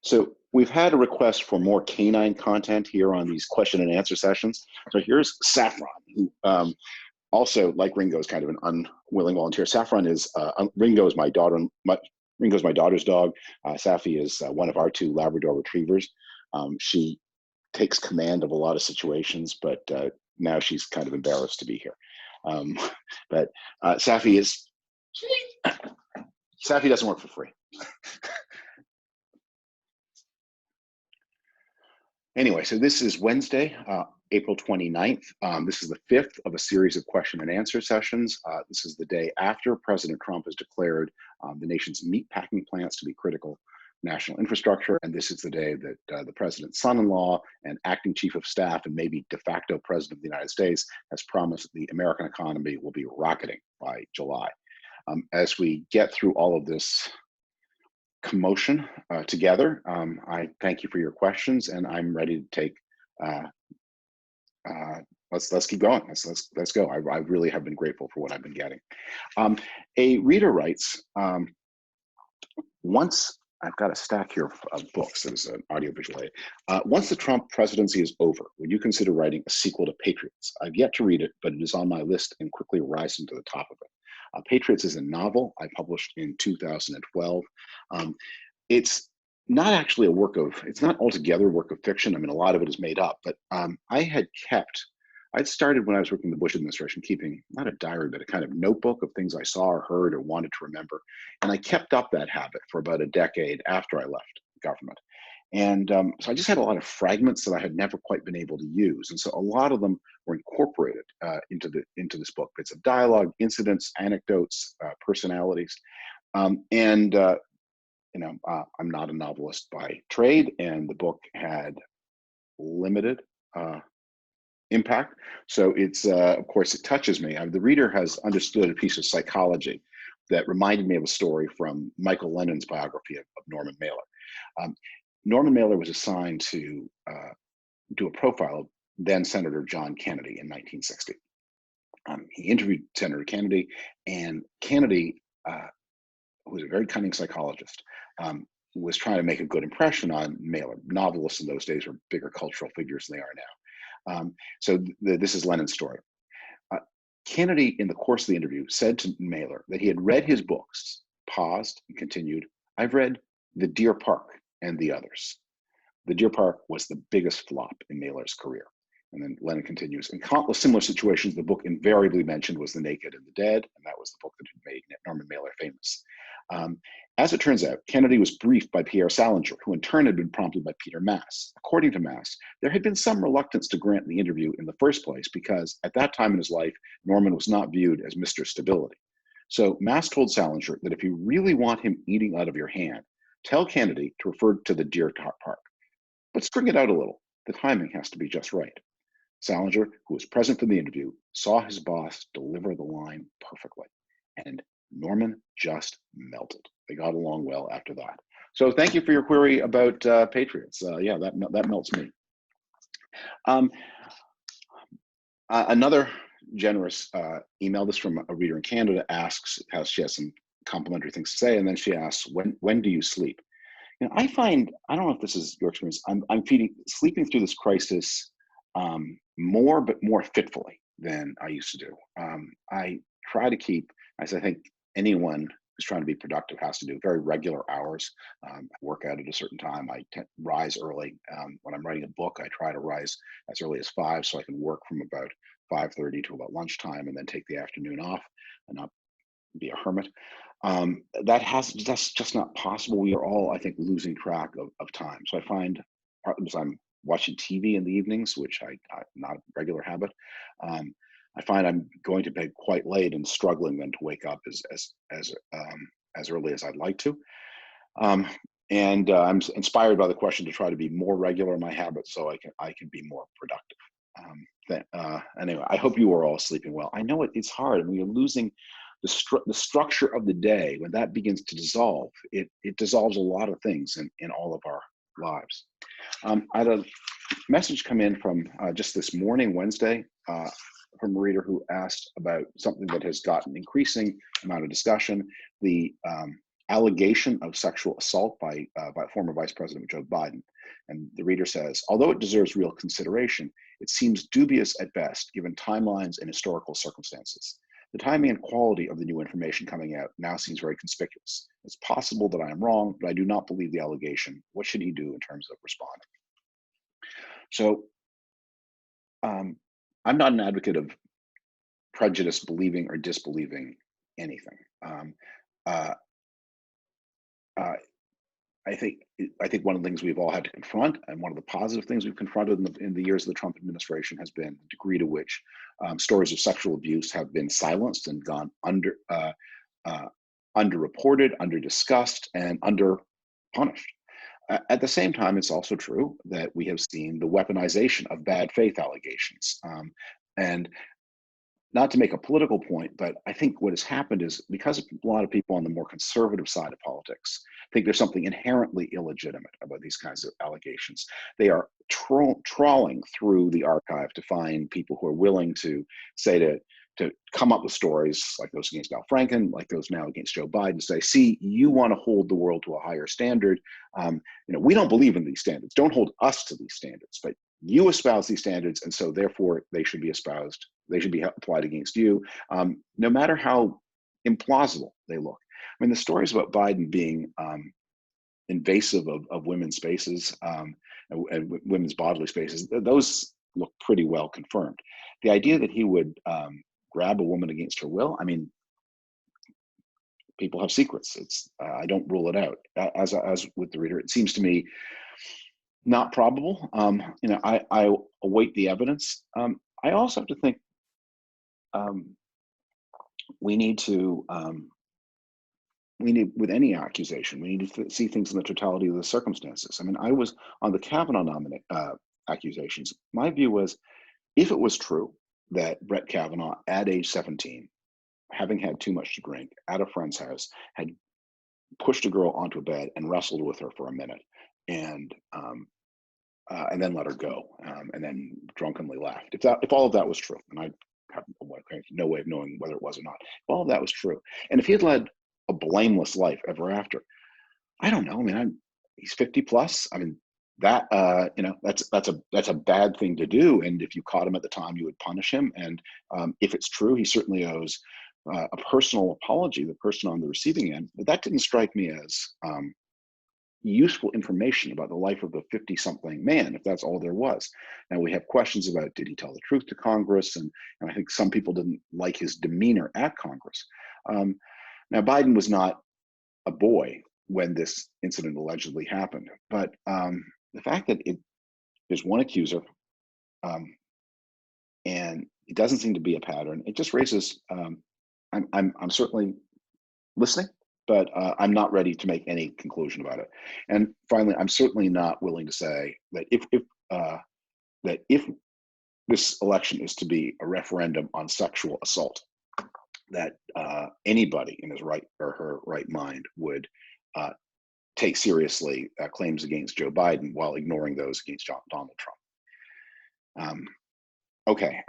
So we've had a request for more canine content here on these question and answer sessions. So here's Saffron, who also, like Ringo, is kind of an unwilling volunteer. Saffron is Ringo is my daughter. Ringo's my daughter's dog. Safi is one of our two Labrador retrievers. She takes command of a lot of situations, but now she's kind of embarrassed to be here. But Safi doesn't work for free. Anyway, so this is Wednesday, April 29th. This is the fifth of a series of question and answer sessions. This is the day after President Trump has declared the nation's meatpacking plants to be critical national infrastructure. And this is the day that the president's son-in-law and acting chief of staff and maybe de facto president of the United States has promised the American economy will be rocketing by July. As we get through all of this commotion together, I thank you for your questions, and I'm ready to take. Let's keep going. Let's go. I really have been grateful for what I've been getting. A reader writes, once I've got a stack here of books. There's an audiovisual aid. Once the Trump presidency is over, would you consider writing a sequel to Patriots? I've yet to read it, but it is on my list and quickly rising to the top of it. Patriots is a novel I published in 2012. It's not actually a work of, it's not altogether a work of fiction. I mean, a lot of it is made up, but I'd started when I was working in the Bush administration, keeping not a diary, but a kind of notebook of things I saw or heard or wanted to remember. And I kept up that habit for about a decade after I left government. And so I just had a lot of fragments that I had never quite been able to use. And so a lot of them were incorporated into this book, bits of dialogue, incidents, anecdotes, personalities. You know, I'm not a novelist by trade, and the book had limited impact. So it's, of course, it touches me. The reader has understood a piece of psychology that reminded me of a story from Michael Lennon's biography of Norman Mailer. Norman Mailer was assigned to do a profile of then Senator John Kennedy in 1960. He interviewed Senator Kennedy, and Kennedy, who was a very cunning psychologist, was trying to make a good impression on Mailer. Novelists in those days were bigger cultural figures than they are now. This is Lennon's story. Kennedy, in the course of the interview, said to Mailer that he had read his books, paused, and continued, "I've read The Deer Park and the others." The Deer Park was the biggest flop in Mailer's career. And then Lennon continues, in countless similar situations, the book invariably mentioned was The Naked and the Dead, and that was the book that had made Norman Mailer famous. As it turns out, Kennedy was briefed by Pierre Salinger, who in turn had been prompted by Peter Mass. According to Mass, there had been some reluctance to grant the interview in the first place because at that time in his life, Norman was not viewed as Mr. Stability. So Mass told Salinger that if you really want him eating out of your hand, tell Kennedy to refer to the Deer Park, but string it out a little. The timing has to be just right. Salinger, who was present for the interview, saw his boss deliver the line perfectly, and Norman just melted. They got along well after that. So thank you for your query about Patriots. Yeah, that melts me. Another generous email, this from a reader in Canada, asks how she has some complimentary things to say, and then she asks, when do you sleep? You know, I find, I don't know if this is your experience, I'm sleeping through this crisis more, but more fitfully than I used to do. I try to keep, as I think anyone who's trying to be productive has to do, very regular hours. I work out at a certain time. I rise early. When I'm writing a book, I try to rise as early as 5 so I can work from about 5:30 to about lunchtime and then take the afternoon off and not be a hermit. That's just not possible. We are all, I think, losing track of time. So I find, partly because I'm watching TV in the evenings, which I'm not a regular habit, I find I'm going to bed quite late and struggling then to wake up as early as I'd like to. I'm inspired by the question to try to be more regular in my habits so I can be more productive. Anyway, I hope you are all sleeping well. I know it's hard. I mean, you're losing the structure of the day. When that begins to dissolve, it dissolves a lot of things in all of our lives. I had a message come in from just this morning, Wednesday, from a reader who asked about something that has gotten increasing amount of discussion, the allegation of sexual assault by former Vice President Joe Biden. And the reader says, although it deserves real consideration, it seems dubious at best given timelines and historical circumstances. The timing and quality of the new information coming out now seems very conspicuous. It's possible that I am wrong, but I do not believe the allegation. What should he do in terms of responding? So I'm not an advocate of prejudice, believing or disbelieving anything. Uh, uh, I think one of the things we've all had to confront, and one of the positive things we've confronted in the years of the Trump administration, has been the degree to which stories of sexual abuse have been silenced and gone underreported, underdiscussed, and underpunished. At the same time, it's also true that we have seen the weaponization of bad faith allegations. And not to make a political point, but I think what has happened is because a lot of people on the more conservative side of politics think there's something inherently illegitimate about these kinds of allegations. They are trawling through the archive to find people who are willing to say to come up with stories like those against Al Franken, like those now against Joe Biden, say, see, you want to hold the world to a higher standard. We don't believe in these standards. Don't hold us to these standards, but you espouse these standards, and so therefore they should be espoused. They should be applied against you, no matter how implausible they look. I mean, the stories about Biden being invasive of women's spaces and women's bodily spaces, those look pretty well confirmed. The idea that he would grab a woman against her will, I mean, people have secrets. I don't rule it out. As with the reader, it seems to me not probable. I await the evidence. I also have to think we need, with any accusation, we need to see things in the totality of the circumstances. I mean, I was on the Kavanaugh accusations. My view was, if it was true that Brett Kavanaugh, at age 17, having had too much to drink at a friend's house, had pushed a girl onto a bed and wrestled with her for a minute, and then let her go, and then drunkenly left. If all of that was true, and I have no way of knowing whether it was or not, if all of that was true, and if he had led a blameless life ever after, I don't know. I mean, he's 50 plus. I mean, that's a bad thing to do. And if you caught him at the time, you would punish him. And if it's true, he certainly owes a personal apology, the person on the receiving end. But that didn't strike me as useful information about the life of a 50-something man, if that's all there was. Now, we have questions about, did he tell the truth to Congress? And I think some people didn't like his demeanor at Congress. Now, Biden was not a boy when this incident allegedly happened, but the fact that there's one accuser, and it doesn't seem to be a pattern, it just raises, I'm certainly listening, but I'm not ready to make any conclusion about it. And finally, I'm certainly not willing to say that if this election is to be a referendum on sexual assault, that anybody in his right or her right mind would take seriously claims against Joe Biden while ignoring those against Donald Trump. Okay,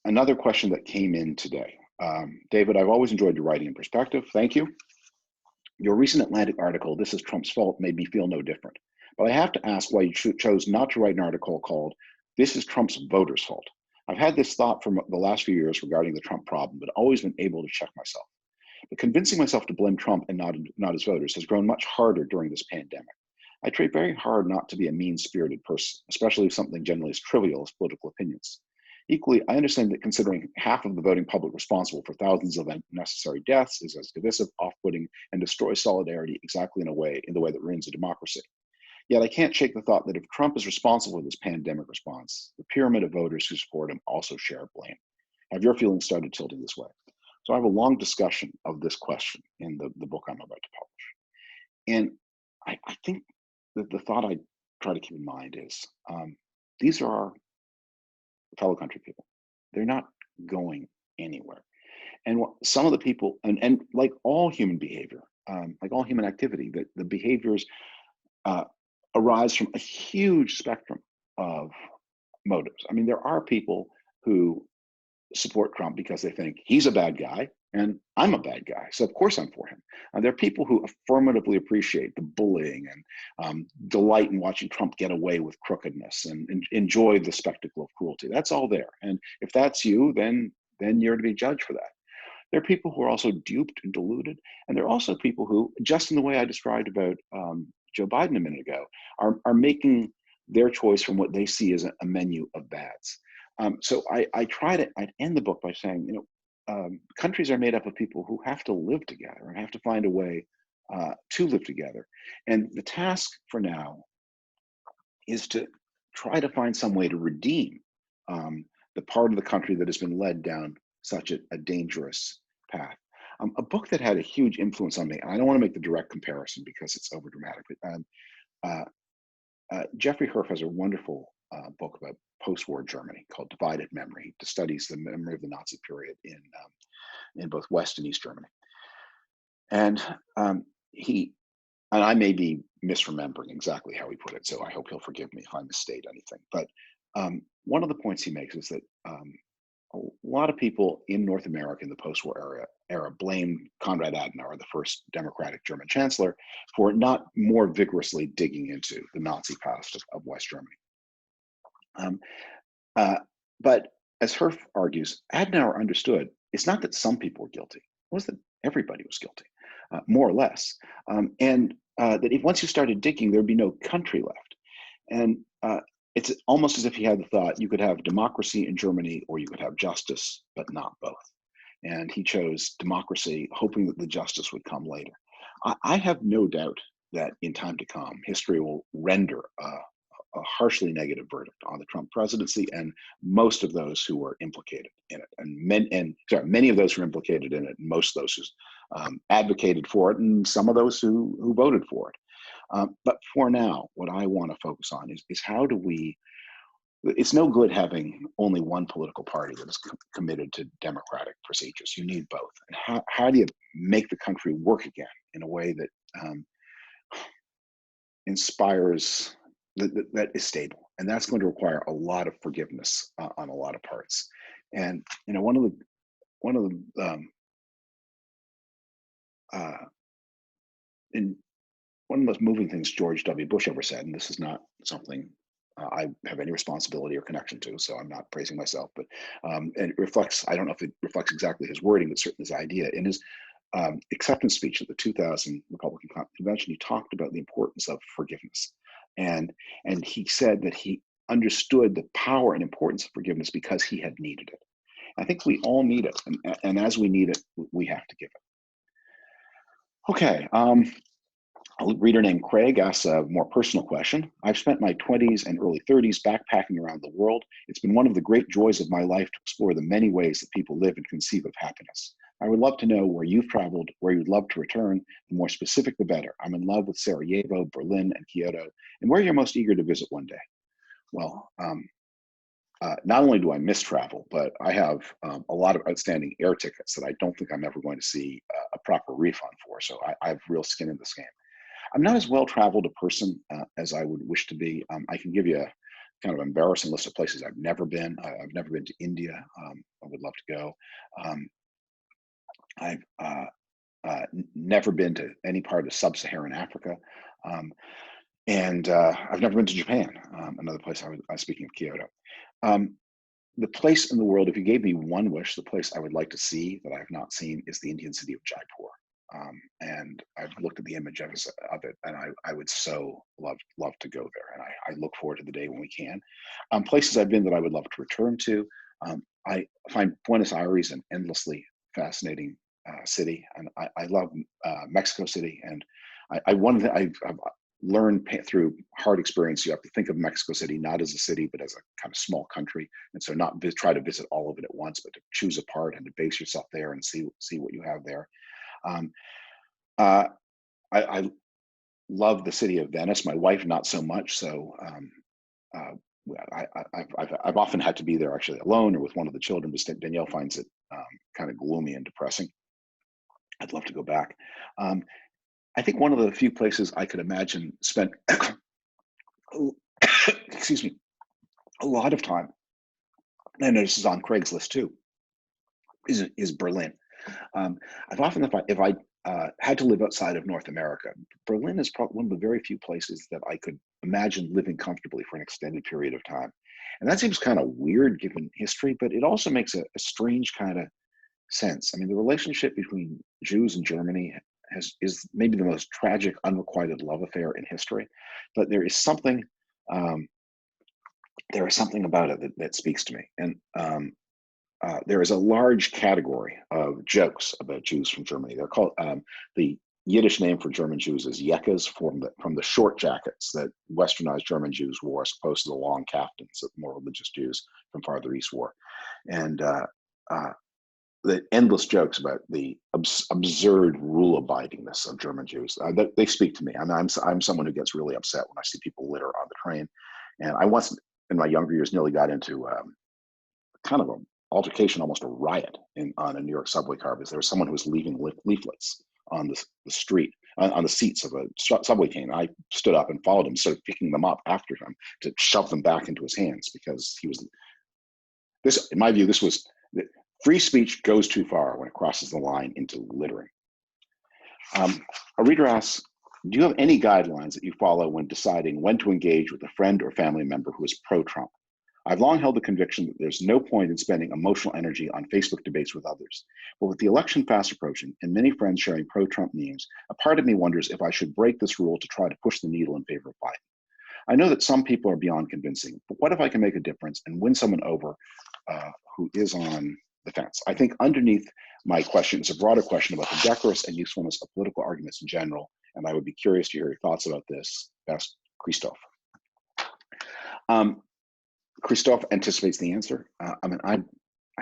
another question that came in today. David, I've always enjoyed your writing and perspective. Thank you. Your recent Atlantic article, "This is Trump's Fault," made me feel no different. But I have to ask why you chose not to write an article called "This is Trump's Voters' Fault." I've had this thought for the last few years regarding the Trump problem, but always been able to check myself. But convincing myself to blame Trump and not his voters has grown much harder during this pandemic. I try very hard not to be a mean-spirited person, especially with something generally as trivial as political opinions. Equally, I understand that considering half of the voting public responsible for thousands of unnecessary deaths is as divisive, off-putting, and destroys solidarity exactly in the way that ruins a democracy. Yet I can't shake the thought that if Trump is responsible for this pandemic response, the pyramid of voters who support him also share blame. Have your feelings started tilting this way? So I have a long discussion of this question in the book I'm about to publish. And I think that the thought I try to keep in mind is these are our fellow country people. They're not going anywhere. And some of the people, and like all human behavior, like all human activity, the behaviors arise from a huge spectrum of motives. I mean, there are people who support Trump because they think he's a bad guy and I'm a bad guy. So of course I'm for him. There are people who affirmatively appreciate the bullying and delight in watching Trump get away with crookedness and enjoy the spectacle of cruelty. That's all there. And if that's you, then you're to be judged for that. There are people who are also duped and deluded. And there are also people who, just in the way I described about Joe Biden a minute ago, are making their choice from what they see as a menu of bads. So I'd end the book by saying, countries are made up of people who have to live together and have to find a way to live together. And the task for now is to try to find some way to redeem the part of the country that has been led down such a dangerous path. A book that had a huge influence on me, and I don't want to make the direct comparison because it's overdramatic, but Jeffrey Herf has a wonderful book about post-war Germany called Divided Memory. It studies the memory of the Nazi period in both West and East Germany. And and I may be misremembering exactly how he put it, so I hope he'll forgive me if I misstate anything. But one of the points he makes is that a lot of people in North America in the post-war era blamed Konrad Adenauer, the first democratic German chancellor, for not more vigorously digging into the Nazi past of West Germany. But as Herf argues, Adenauer understood it's not that some people were guilty, it was that everybody was guilty, more or less. And that if once you started digging, there'd be no country left. And it's almost as if he had the thought you could have democracy in Germany or you could have justice, but not both. And he chose democracy, hoping that the justice would come later. I have no doubt that in time to come, history will render a harshly negative verdict on the Trump presidency and most of those who were implicated in it. And many of those who were implicated in it, and most of those who advocated for it, and some of those who voted for it. But for now, what I want to focus on is how do we, it's no good having only one political party that is committed to democratic procedures. You need both. And how do you make the country work again in a way that inspires, that is stable? And that's going to require a lot of forgiveness on a lot of parts. And one of the most moving things George W. Bush ever said, and this is not something I have any responsibility or connection to, so I'm not praising myself, but and it reflects, I don't know if it reflects exactly his wording, but certainly his idea. In his acceptance speech at the 2000 Republican Convention, he talked about the importance of forgiveness. And he said that he understood the power and importance of forgiveness because he had needed it. I think we all need it, and as we need it, we have to give it. Okay. A reader named Craig asks a more personal question. I've spent my 20s and early 30s backpacking around the world. It's been one of the great joys of my life to explore the many ways that people live and conceive of happiness. I would love to know where you've traveled, where you'd love to return. The more specific, the better. I'm in love with Sarajevo, Berlin, and Kyoto, and where you're most eager to visit one day. Well, not only do I miss travel, but I have a lot of outstanding air tickets that I don't think I'm ever going to see a proper refund for. So I have real skin in this game. I'm not as well-traveled a person as I would wish to be. I can give you a kind of embarrassing list of places I've never been. I've never been to India. I would love to go. I've never been to any part of sub-Saharan Africa. And I've never been to Japan, another place I was speaking of Kyoto. The place in the world, if you gave me one wish, the place I would like to see that I have not seen is the Indian city of Jaipur. And I've looked at the image of it, and I would so love to go there. And I look forward to the day when we can. Places I've been that I would love to return to. I find Buenos Aires an endlessly fascinating city, and I love Mexico City. And I've learned through hard experience, you have to think of Mexico City not as a city, but as a kind of small country. And so not try to visit all of it at once, but to choose a part and to base yourself there and see what you have there. I love the city of Venice. My wife, not so much. So I've often had to be there actually alone or with one of the children, because Danielle finds it kind of gloomy and depressing. I'd love to go back. I think one of the few places I could imagine spent, excuse me, a lot of time, and this is on Craig's list too, is Berlin. I've often, if I had to live outside of North America, Berlin is probably one of the very few places that I could imagine living comfortably for an extended period of time. And that seems kind of weird given history, but it also makes a strange kind of sense. I mean, the relationship between Jews and Germany is maybe the most tragic, unrequited love affair in history. But um, there is something about it that speaks to me. And there is a large category of jokes about Jews from Germany. They're called the Yiddish name for German Jews is yekas, from the short jackets that Westernized German Jews wore, as opposed to the long kaftans that more religious Jews from farther east wore, and the endless jokes about the absurd rule abidingness of German Jews. They speak to me. I'm someone who gets really upset when I see people litter on the train, and I once in my younger years nearly got into kind of an altercation, almost a riot on a New York subway car, because there was someone who was leaving leaflets on the street, on the seats of a subway train. I stood up and followed him, started picking them up after him to shove them back into his hands, because he was, this, in my view, this was, free speech goes too far when it crosses the line into littering. A reader asks, do you have any guidelines that you follow when deciding when to engage with a friend or family member who is pro-Trump? I've long held the conviction that there's no point in spending emotional energy on Facebook debates with others. But with the election fast approaching and many friends sharing pro-Trump memes, a part of me wonders if I should break this rule to try to push the needle in favor of Biden. I know that some people are beyond convincing, but what if I can make a difference and win someone over who is on the fence? I think underneath my question is a broader question about the decorous and usefulness of political arguments in general, and I would be curious to hear your thoughts about this. Best, Christoph. Christoph anticipates the answer. I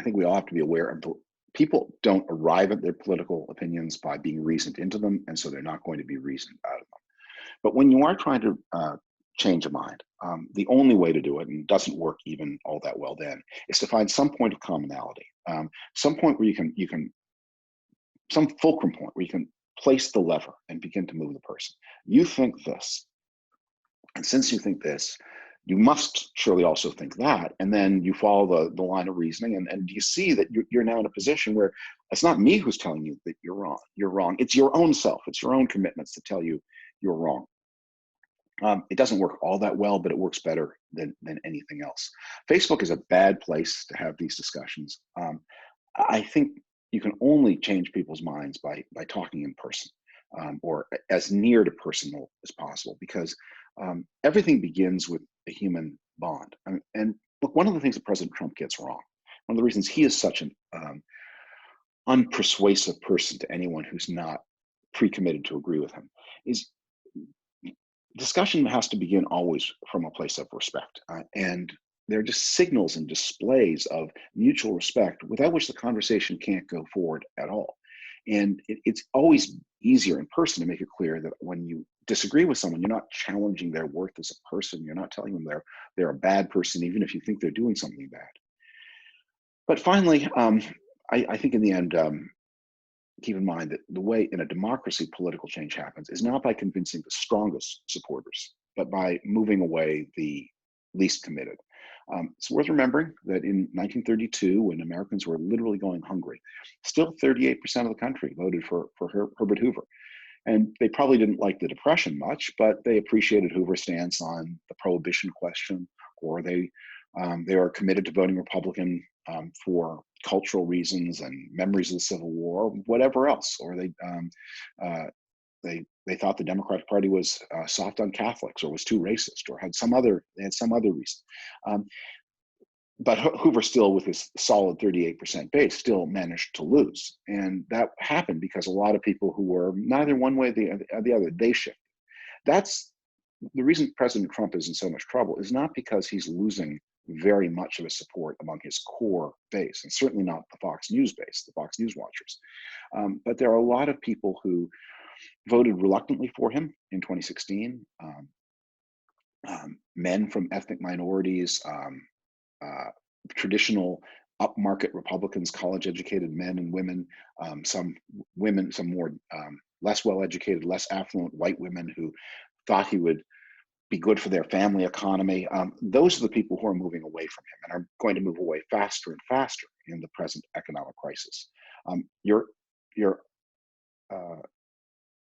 think we all have to be aware of people don't arrive at their political opinions by being reasoned into them, and so they're not going to be reasoned out of them. But when you are trying to change a mind, the only way to do it, and it doesn't work even all that well then, is to find some point of commonality, some point where you can, some fulcrum point where you can place the lever and begin to move the person. You think this, and since you think this, you must surely also think that, and then you follow the line of reasoning, and you see that you're now in a position where it's not me who's telling you that you're wrong. You're wrong. It's your own self. It's your own commitments to tell you you're wrong. It doesn't work all that well, but it works better than anything else. Facebook is a bad place to have these discussions. I think you can only change people's minds by talking in person, or as near to personal as possible, because everything begins with a human bond. And look, one of the things that President Trump gets wrong, one of the reasons he is such an unpersuasive person to anyone who's not pre-committed to agree with him, is discussion has to begin always from a place of respect. And they're just signals and displays of mutual respect without which the conversation can't go forward at all. And it's always easier in person to make it clear that when you disagree with someone, you're not challenging their worth as a person. You're not telling them they're a bad person, even if you think they're doing something bad. But finally, I think in the end, keep in mind that the way in a democracy political change happens is not by convincing the strongest supporters, but by moving away the least committed. It's worth remembering that in 1932, when Americans were literally going hungry, still 38% of the country voted for Herbert Hoover. And they probably didn't like the Depression much, but they appreciated Hoover's stance on the prohibition question, or they are committed to voting Republican for cultural reasons and memories of the Civil War, or whatever else, or they thought the Democratic Party was soft on Catholics, or was too racist, or had some other reason. But Hoover still, with his solid 38% base, still managed to lose, and that happened because a lot of people who were neither one way or the other, they shifted. That's the reason President Trump is in so much trouble, is not because he's losing very much of his support among his core base, and certainly not the Fox News base, the Fox News watchers. But there are a lot of people who voted reluctantly for him in 2016. Men from ethnic minorities, traditional upmarket Republicans, college-educated men and women, some women, some more less well-educated, less affluent white women who thought he would be good for their family economy. Those are the people who are moving away from him and are going to move away faster and faster in the present economic crisis. Your your uh,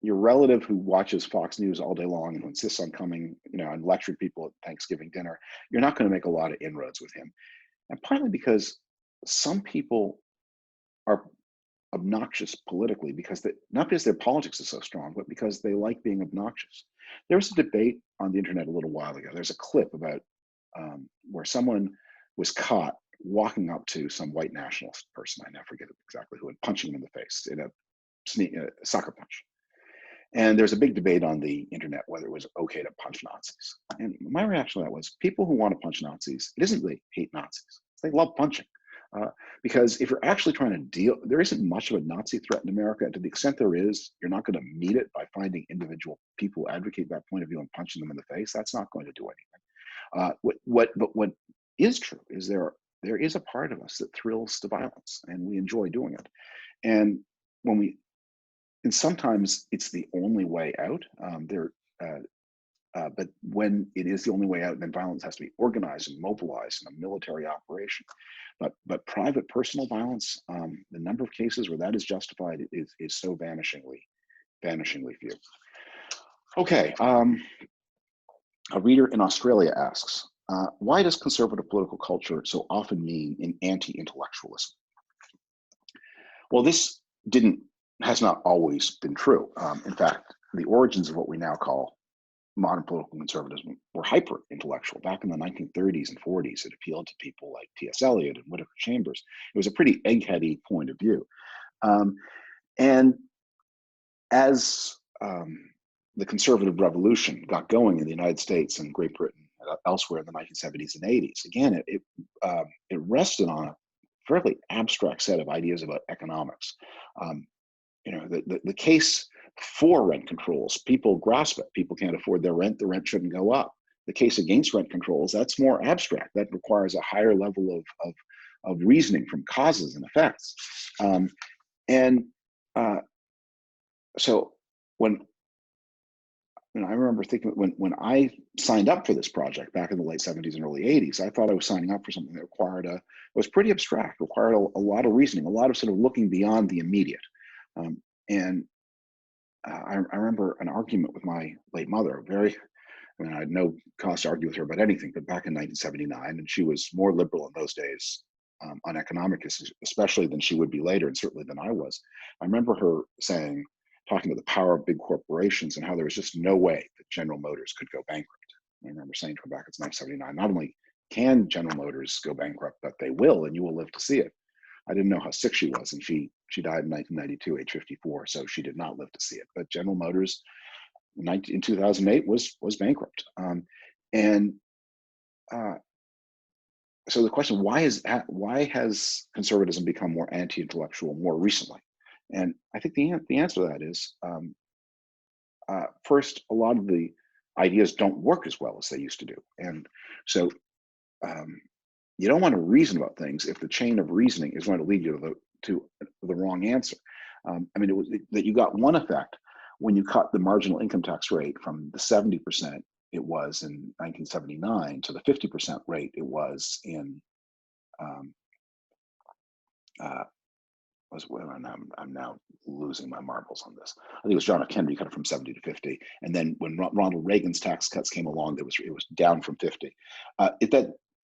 your relative who watches Fox News all day long and insists on coming, and lecturing people at Thanksgiving dinner, you're not going to make a lot of inroads with him. And partly because some people are obnoxious politically because not because their politics is so strong, but because they like being obnoxious. There was a debate on the internet a little while ago. There's a clip about where someone was caught walking up to some white nationalist person, I now forget exactly who, and punching him in the face in a sucker punch. And there's a big debate on the internet whether it was okay to punch Nazis. And my reaction to that was, people who want to punch Nazis, it isn't they hate Nazis, they love punching. Because if you're actually trying to deal, there isn't much of a Nazi threat in America. And to the extent there is, you're not going to meet it by finding individual people who advocate that point of view and punching them in the face. That's not going to do anything. But what is true is there is a part of us that thrills to violence, and we enjoy doing it. And and sometimes it's the only way out. But when it is the only way out, then violence has to be organized and mobilized in a military operation. But private personal violence, the number of cases where that is justified is so vanishingly few. Okay, a reader in Australia asks, why does conservative political culture so often mean an anti-intellectualism? Well, this has not always been true. In fact, the origins of what we now call modern political conservatism were hyper-intellectual. Back in the 1930s and 40s, it appealed to people like T.S. Eliot and Whittaker Chambers. It was a pretty eggheady point of view. And as the conservative revolution got going in the United States and Great Britain and elsewhere in the 1970s and 80s, again, it rested on a fairly abstract set of ideas about economics. The case for rent controls, people grasp it. People can't afford their rent, the rent shouldn't go up. The case against rent controls, that's more abstract. That requires a higher level of reasoning from causes and effects. So when I remember thinking, when I signed up for this project back in the late 70s and early 80s, I thought I was signing up for something that was pretty abstract, required a lot of reasoning, a lot of sort of looking beyond the immediate. I remember an argument with my late mother, I had no cause to argue with her about anything, but back in 1979, and she was more liberal in those days on economic issues, especially than she would be later, and certainly than I was. I remember her talking about the power of big corporations and how there was just no way that General Motors could go bankrupt. I remember saying to her back in 1979, not only can General Motors go bankrupt, but they will, and you will live to see it. I didn't know how sick she was, and she died in 1992, age 54, so she did not live to see it. But General Motors in 2008 was bankrupt. So the question, why has conservatism become more anti-intellectual more recently? And I think the answer to that is, first, a lot of the ideas don't work as well as they used to do. And so you don't want to reason about things if the chain of reasoning is going to lead you to the wrong answer. It was that you got one effect when you cut the marginal income tax rate from the 70% it was in 1979 to the 50% rate it was in I'm now losing my marbles on this. I think it was John F. Kennedy cut it from 70 to 50, and then when Ronald Reagan's tax cuts came along, it was down from 50.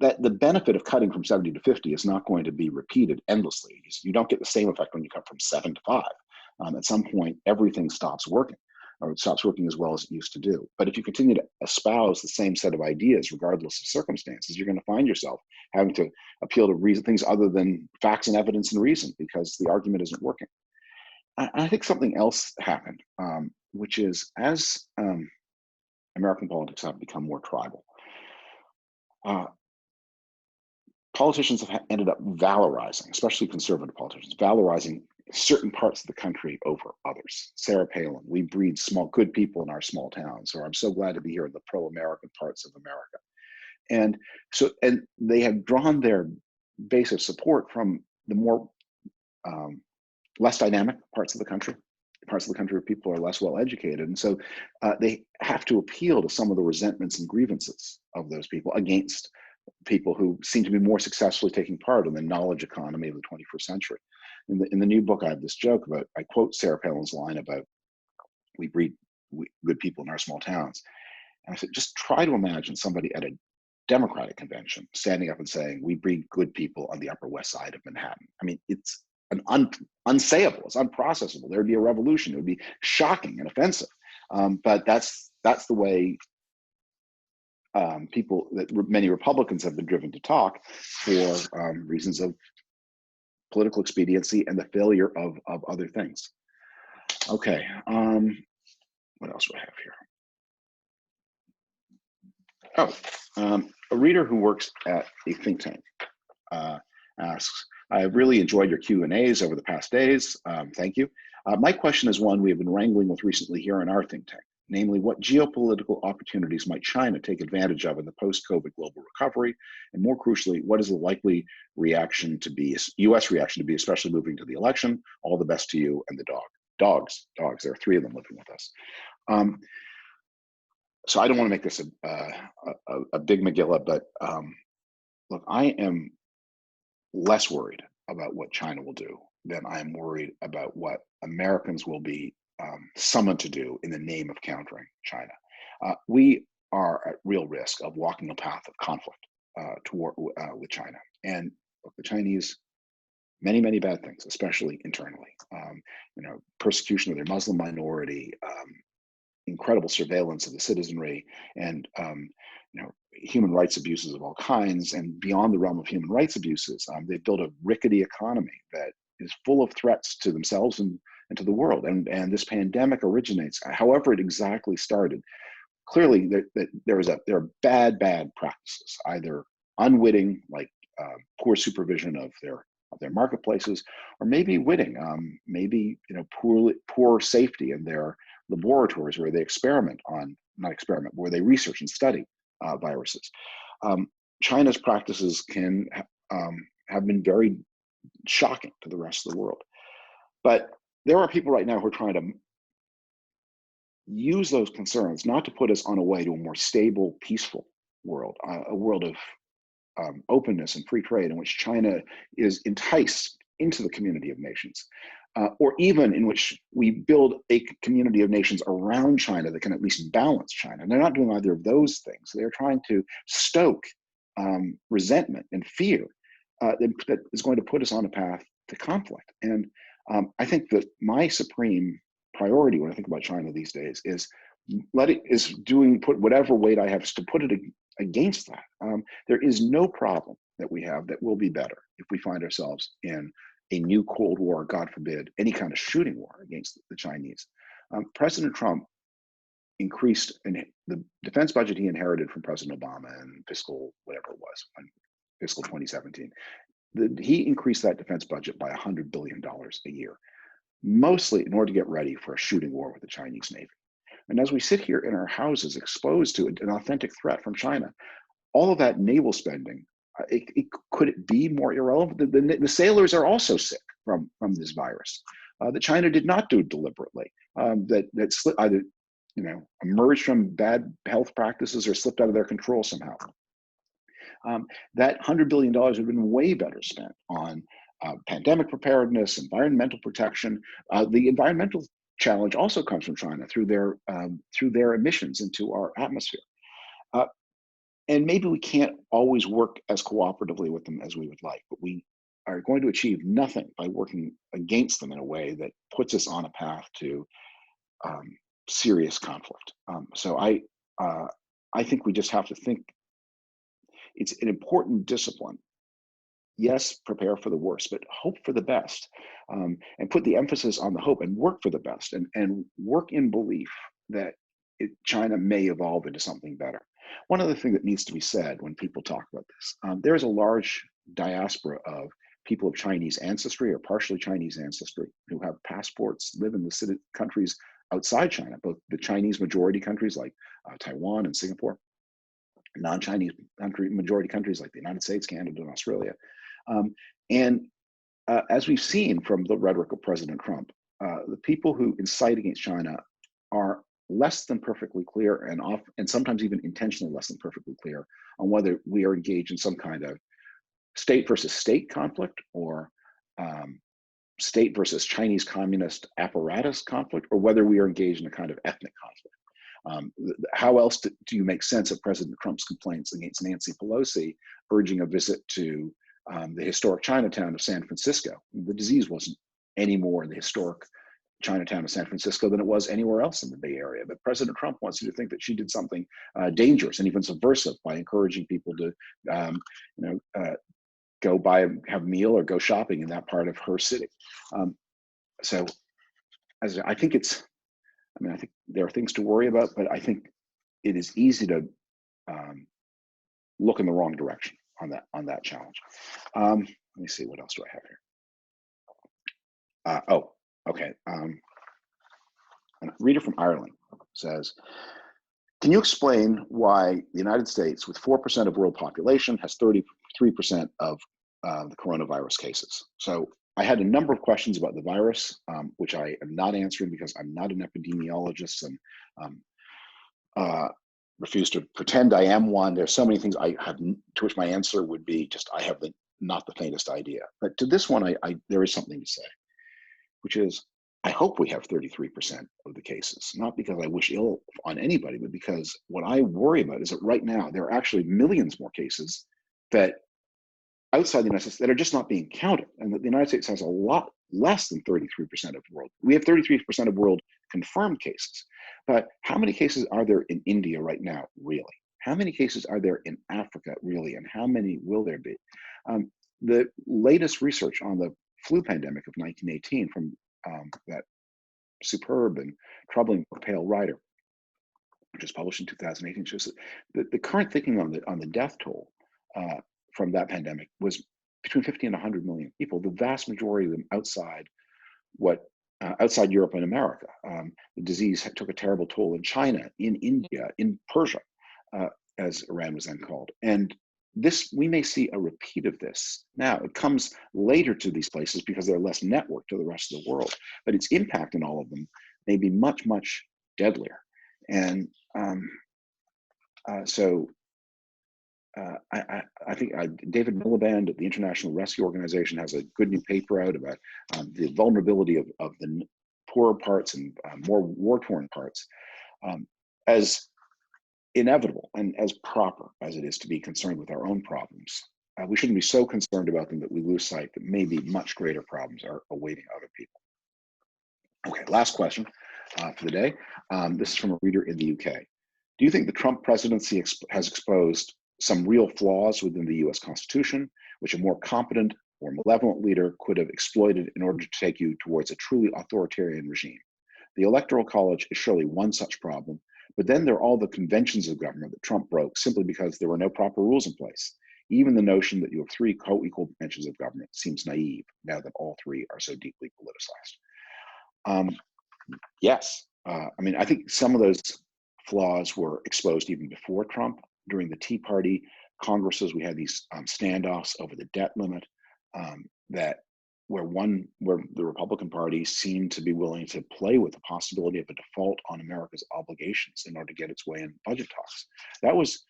That the benefit of cutting from 70 to 50 is not going to be repeated endlessly. You don't get the same effect when you cut from 7 to 5. At some point, everything stops working, or it stops working as well as it used to do. But if you continue to espouse the same set of ideas, regardless of circumstances, you're going to find yourself having to appeal to things other than facts and evidence and reason, because the argument isn't working. I think something else happened, which is as American politics have become more tribal, politicians have ended up valorizing, especially conservative politicians, valorizing certain parts of the country over others. Sarah Palin, we breed good people in our small towns, or I'm so glad to be here in the pro-American parts of America. And they have drawn their base of support from the more less dynamic parts of the country where people are less well educated. And so they have to appeal to some of the resentments and grievances of those people against people who seem to be more successfully taking part in the knowledge economy of the 21st century. In the new book, I have this joke about, I quote Sarah Palin's line about, we breed good people in our small towns. And I said, just try to imagine somebody at a Democratic convention standing up and saying, we breed good people on the Upper West Side of Manhattan. I mean, it's an unsayable, it's unprocessable. There'd be a revolution. It would be shocking and offensive. But that's the way people, that many Republicans have been driven to talk for reasons of political expediency and the failure of other things. Okay, what else do I have here? Oh, a reader who works at a think tank asks, I've really enjoyed your Q&As over the past days. Thank you. My question is one we have been wrangling with recently here in our think tank, namely what geopolitical opportunities might China take advantage of in the post-COVID global recovery? And more crucially, what is the likely reaction to be, US reaction to be, especially moving to the election? All the best to you and the dogs. There are 3 of them living with us. So I don't want to make this a big Megillah, but look, I am less worried about what China will do than I am worried about what Americans will be summoned to do in the name of countering China. We are at real risk of walking a path of conflict with China. And look, the Chinese, many bad things, especially internally. Persecution of their Muslim minority, incredible surveillance of the citizenry, and human rights abuses of all kinds. And beyond the realm of human rights abuses, they've built a rickety economy that is full of threats to themselves and to the world. And this pandemic originates, however it exactly started. Clearly, there are bad practices, either unwitting, like poor supervision of their marketplaces, or maybe witting, maybe poor safety in their laboratories where they where they research and study viruses. China's practices can have been very shocking to the rest of the world. But there are people right now who are trying to use those concerns not to put us on a way to a more stable, peaceful world, a world of openness and free trade in which China is enticed into the community of nations, or even in which we build a community of nations around China that can at least balance China. And they're not doing either of those things. They're trying to stoke resentment and fear that is going to put us on a path to conflict. And I think that my supreme priority when I think about China these days is put whatever weight I have to put it against that. There is no problem that we have that will be better if we find ourselves in a new Cold War, God forbid, any kind of shooting war against the Chinese. President Trump increased the defense budget he inherited from President Obama and fiscal, whatever it was, fiscal 2017. He increased that defense budget by $100 billion a year, mostly in order to get ready for a shooting war with the Chinese Navy. And as we sit here in our houses exposed to an authentic threat from China, all of that naval spending, could it be more irrelevant? The sailors are also sick from this virus that China did not do deliberately, that either emerged from bad health practices or slipped out of their control somehow. That $100 billion would have been way better spent on pandemic preparedness, environmental protection. The environmental challenge also comes from China through their emissions into our atmosphere. And maybe we can't always work as cooperatively with them as we would like, but we are going to achieve nothing by working against them in a way that puts us on a path to serious conflict. So I think we just have to think it's an important discipline. Yes, prepare for the worst, but hope for the best, and put the emphasis on the hope and work for the best, and work in belief that China may evolve into something better. One other thing that needs to be said when people talk about this, there is a large diaspora of people of Chinese ancestry or partially Chinese ancestry who have passports, live in the countries outside China, both the Chinese majority countries like Taiwan and Singapore, non-Chinese majority countries like the United States, Canada, and Australia. As we've seen from the rhetoric of President Trump, the people who incite against China are less than perfectly clear, and sometimes even intentionally less than perfectly clear on whether we are engaged in some kind of state versus state conflict, or state versus Chinese communist apparatus conflict, or whether we are engaged in a kind of ethnic conflict. How else do you make sense of President Trump's complaints against Nancy Pelosi urging a visit to the historic Chinatown of San Francisco? The disease wasn't any more in the historic Chinatown of San Francisco than it was anywhere else in the Bay Area. But President Trump wants you to think that she did something dangerous and even subversive by encouraging people to, go have a meal or go shopping in that part of her city. So, I think I think there are things to worry about, but I think it is easy to look in the wrong direction on that challenge. Let me see, what else do I have here? Oh, okay. A reader from Ireland says, can you explain why the United States, with 4% of world population, has 33% of the coronavirus cases? So I had a number of questions about the virus, which I am not answering because I'm not an epidemiologist, and refuse to pretend I am one. There's so many things I have, to which my answer would be just, I have not the faintest idea. But to this one, there is something to say, which is, I hope we have 33% of the cases, not because I wish ill on anybody, but because what I worry about is that right now there are actually millions more cases that outside the United States that are just not being counted, and that the United States has a lot less than 33% of the world. We have 33% of world confirmed cases, but how many cases are there in India right now, really? How many cases are there in Africa, really? And how many will there be? The latest research on the flu pandemic of 1918 from that superb and troubling book, Pale Rider, which was published in 2018, shows that the current thinking on the death toll from that pandemic was between 50 and 100 million people, the vast majority of them outside Europe and America. The disease took a terrible toll in China, in India, in Persia, as Iran was then called. And we may see a repeat of this. Now, it comes later to these places because they're less networked to the rest of the world, but its impact in all of them may be much, much deadlier. And I think David Miliband at the International Rescue Organization has a good new paper out about the vulnerability of the poorer parts and more war-torn parts as inevitable and as proper as it is to be concerned with our own problems. We shouldn't be so concerned about them that we lose sight that maybe much greater problems are awaiting other people. Okay, last question for the day. This is from a reader in the UK. Do you think the Trump presidency has exposed some real flaws within the US Constitution, which a more competent or malevolent leader could have exploited in order to take you towards a truly authoritarian regime? The Electoral College is surely one such problem, but then there are all the conventions of government that Trump broke simply because there were no proper rules in place. Even the notion that you have three co-equal branches of government seems naive now that all three are so deeply politicized. Yes, I think some of those flaws were exposed even before Trump. During the Tea Party Congresses, we had these standoffs over the debt limit where the Republican Party seemed to be willing to play with the possibility of a default on America's obligations in order to get its way in budget talks. That was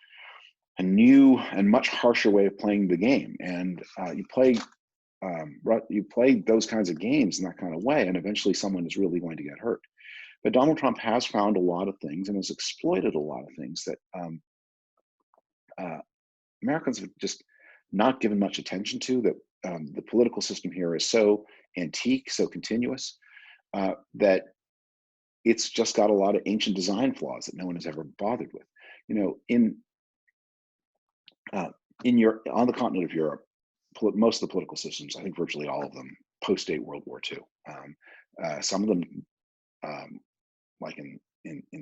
a new and much harsher way of playing the game. And you play those kinds of games in that kind of way, and eventually someone is really going to get hurt. But Donald Trump has found a lot of things and has exploited a lot of things that Americans have just not given much attention to, that the political system here is so antique, so continuous, that it's just got a lot of ancient design flaws that no one has ever bothered with. On the continent of Europe, most of the political systems, I think virtually all of them, post-date World War II. Some of them, like in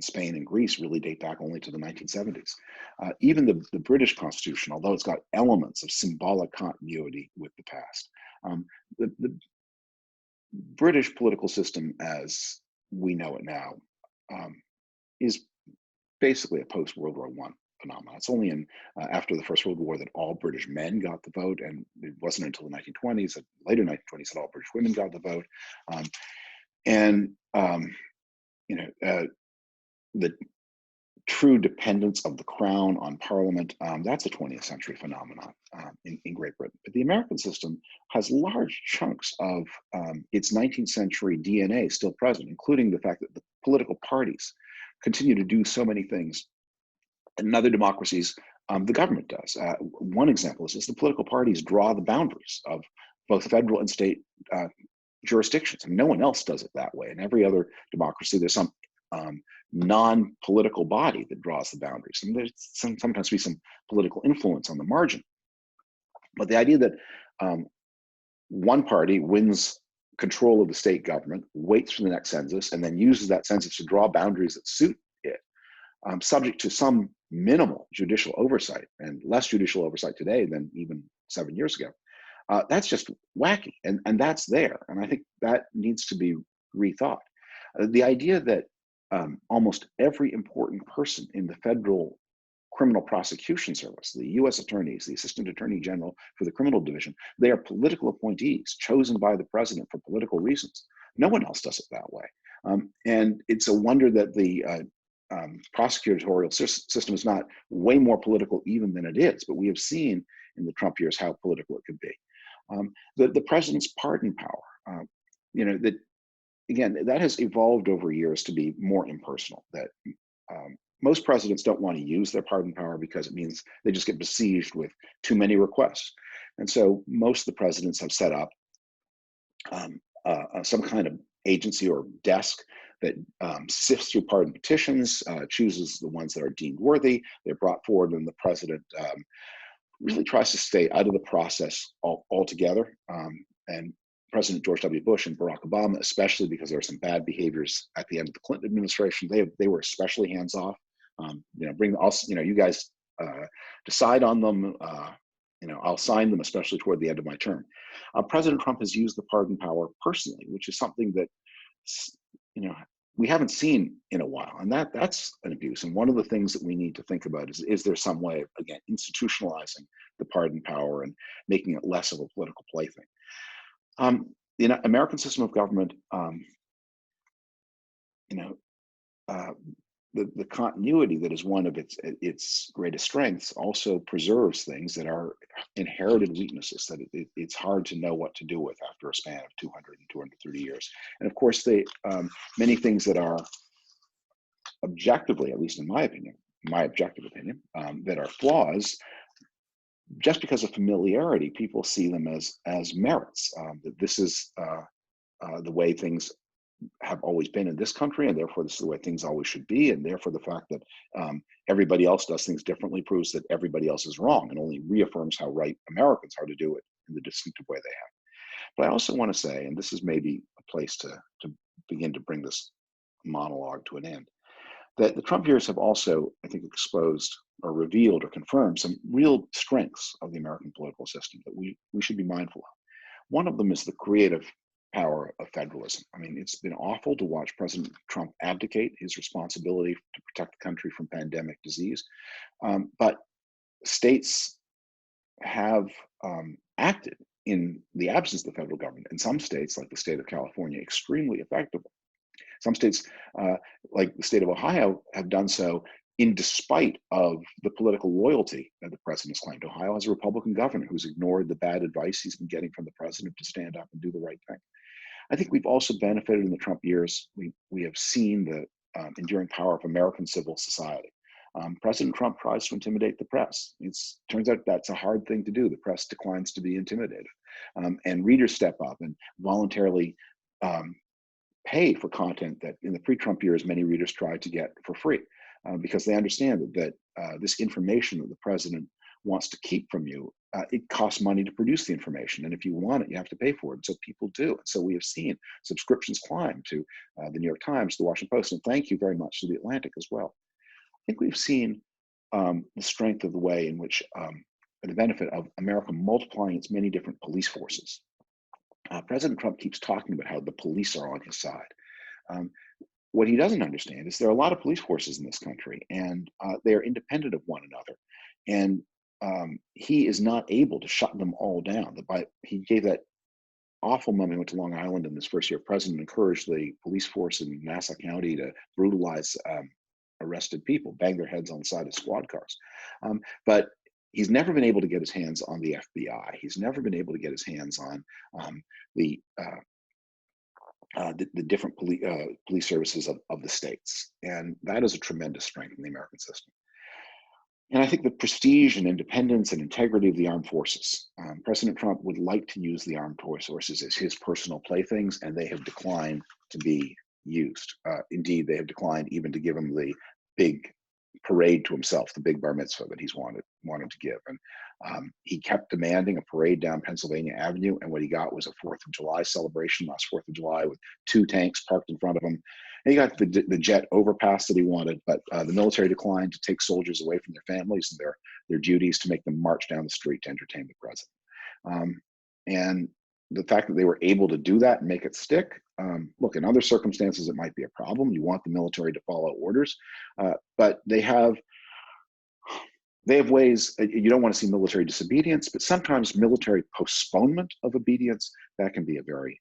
Spain and Greece, really date back only to the 1970s. Even the British Constitution, although it's got elements of symbolic continuity with the past, the British political system as we know it now is basically a post-World War I phenomenon. It's only after the First World War that all British men got the vote, and it wasn't until the 1920s, later 1920s, that all British women got the vote. the true dependence of the crown on parliament, that's a 20th century phenomenon in Great Britain. But the American system has large chunks of its 19th century DNA still present, including the fact that the political parties continue to do so many things in other democracies the government does. One example is the political parties draw the boundaries of both federal and state jurisdictions, and no one else does it that way. In every other democracy, there's some non-political body that draws the boundaries, and there's sometimes be some political influence on the margin. But the idea that one party wins control of the state government, waits for the next census, and then uses that census to draw boundaries that suit it, subject to some minimal judicial oversight, and less judicial oversight today than even 7 years ago. That's just wacky, and that's there, and I think that needs to be rethought. The idea that almost every important person in the federal criminal prosecution service, the U.S. attorneys, the assistant attorney general for the criminal division, they are political appointees chosen by the president for political reasons. No one else does it that way. And it's a wonder that the prosecutorial system is not way more political even than it is, but we have seen in the Trump years how political it could be. The president's pardon power, that again, that has evolved over years to be more impersonal. That most presidents don't want to use their pardon power because it means they just get besieged with too many requests. And so most of the presidents have set up some kind of agency or desk that sifts through pardon petitions, chooses the ones that are deemed worthy. They're brought forward, and the president really tries to stay out of the process altogether. And President George W. Bush and Barack Obama, especially because there were some bad behaviors at the end of the Clinton administration, they were especially hands off. You guys decide on them. I'll sign them, especially toward the end of my term. President Trump has used the pardon power personally, which is something that we haven't seen in a while, and that's an abuse. And one of the things that we need to think about is there some way of, again, institutionalizing the pardon power and making it less of a political plaything. The American system of government, the continuity that is one of its greatest strengths also preserves things that are inherited weaknesses that it's hard to know what to do with after a span of 200 and 230 years. And of course, many things that are objectively, at least in my objective opinion, that are flaws, just because of familiarity, people see them as merits. That this is the way things have always been in this country, and therefore this is the way things always should be, and therefore the fact that everybody else does things differently proves that everybody else is wrong, and only reaffirms how right Americans are to do it in the distinctive way they have. But I also want to say, and this is maybe a place to begin to bring this monologue to an end, that the Trump years have also, I think, exposed or revealed or confirmed some real strengths of the American political system that we should be mindful of. One of them is the creative power of federalism. I mean, it's been awful to watch President Trump abdicate his responsibility to protect the country from pandemic disease. But states have acted in the absence of the federal government. In some states, like the state of California, extremely effectively. Some states, like the state of Ohio, have done so in despite of the political loyalty that the president has claimed. Ohio has a Republican governor who's ignored the bad advice he's been getting from the president to stand up and do the right thing. I think we've also benefited in the Trump years. We have seen the enduring power of American civil society. President Trump tries to intimidate the press. It turns out that's a hard thing to do. The press declines to be intimidated. And readers step up and voluntarily pay for content that in the pre-Trump years, many readers tried to get for free because they understand that this information that the president wants to keep from you, it costs money to produce the information. And if you want it, you have to pay for it. So people do. And so we have seen subscriptions climb to the New York Times, the Washington Post, and thank you very much to the Atlantic as well. I think we've seen the strength of the way in which the benefit of America multiplying its many different police forces. President Trump keeps talking about how the police are on his side. What he doesn't understand is there are a lot of police forces in this country, and they are independent of one another. And he is not able to shut them all down. He gave that awful moment, went to Long Island in his first year of president, encouraged the police force in Nassau County to brutalize arrested people, banged their heads on the side of squad cars. But he's never been able to get his hands on the FBI. He's never been able to get his hands on the different police services of the states. And that is a tremendous strength in the American system. And I think the prestige and independence and integrity of the armed forces. President Trump would like to use the armed forces as his personal playthings, and they have declined to be used. Indeed, they have declined even to give him the big parade to himself, the big bar mitzvah that he's wanted to give. And he kept demanding a parade down Pennsylvania Avenue, and what he got was a 4th of July celebration last 4th of July with 2 tanks parked in front of him. And he got the jet overpass that he wanted, but the military declined to take soldiers away from their families and their duties to make them march down the street to entertain the president. And the fact that they were able to do that and make it stick, look, in other circumstances, it might be a problem. You want the military to follow orders, but they have ways. You don't want to see military disobedience, but sometimes military postponement of obedience, that can be a very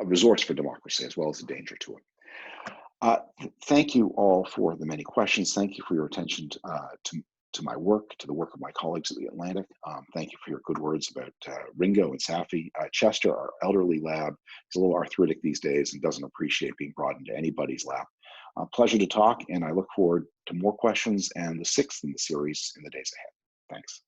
a resource for democracy as well as a danger to it. Thank you all for the many questions. Thank you for your attention to my work, to the work of my colleagues at the Atlantic. Thank you for your good words about Ringo and Safi. Chester, our elderly lab, is a little arthritic these days and doesn't appreciate being brought into anybody's lab. Pleasure to talk, and I look forward to more questions and the 6th in the series in the days ahead. Thanks.